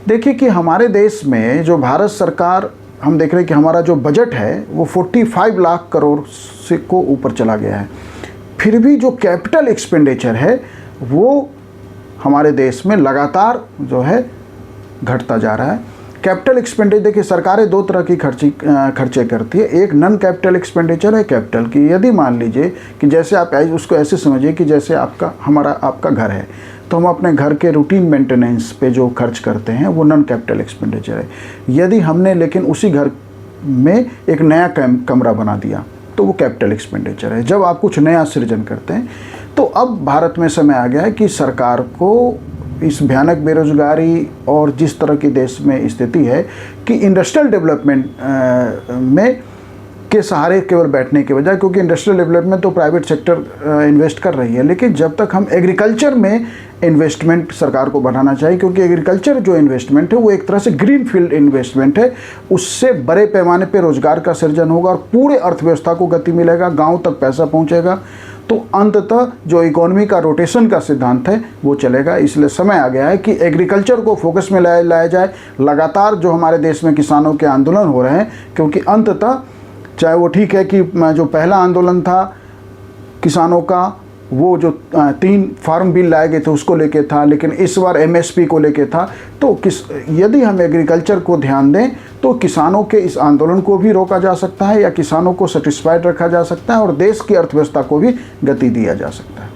देखिए कि हमारे देश में जो भारत सरकार, हम देख रहे हैं कि हमारा जो बजट है वो 45 लाख करोड़ से को ऊपर चला गया है। फिर भी जो कैपिटल एक्सपेंडिचर है वो हमारे देश में लगातार जो है घटता जा रहा है। कैपिटल एक्सपेंडिचर, देखिए सरकारें दो तरह की खर्चे करती है। एक नॉन कैपिटल एक्सपेंडिचर है कैपिटल की। यदि मान लीजिए कि जैसे आप उसको ऐसे समझिए कि जैसे आपका घर है, तो हम अपने घर के रूटीन मेंटेनेंस पे जो खर्च करते हैं वो नॉन कैपिटल एक्सपेंडिचर है। यदि हमने लेकिन उसी घर में एक नया कमरा बना दिया तो वो कैपिटल एक्सपेंडिचर है। जब आप कुछ नया सृजन करते हैं, तो अब भारत में समय आ गया है कि सरकार को इस भयानक बेरोजगारी और जिस तरह की देश में स्थिति है कि इंडस्ट्रियल डेवलपमेंट में के सहारे केवल बैठने के बजाय, क्योंकि इंडस्ट्रियल डेवलपमेंट तो प्राइवेट सेक्टर इन्वेस्ट कर रही है, लेकिन जब तक हम एग्रीकल्चर में इन्वेस्टमेंट सरकार को बढ़ाना चाहिए, क्योंकि एग्रीकल्चर जो इन्वेस्टमेंट है वो एक तरह से ग्रीन फील्ड इन्वेस्टमेंट है। उससे बड़े पैमाने पे रोजगार का सृजन होगा और पूरे अर्थव्यवस्था को गति मिलेगा, गांव तक पैसा पहुंचेगा, तो अंततः जो इकोनॉमी का रोटेशन का सिद्धांत है वो चलेगा। इसलिए समय आ गया है कि एग्रीकल्चर को फोकस में लाया जाए। लगातार जो हमारे देश में किसानों के आंदोलन हो रहे हैं, क्योंकि अंततः चाहे वो ठीक है कि जो पहला आंदोलन था किसानों का, वो जो 3 फार्म बिल लाए गए थे उसको लेके था, लेकिन इस बार एमएसपी को लेके था। तो यदि हम एग्रीकल्चर को ध्यान दें तो किसानों के इस आंदोलन को भी रोका जा सकता है या किसानों को सेटिस्फाइड रखा जा सकता है और देश की अर्थव्यवस्था को भी गति दिया जा सकता है।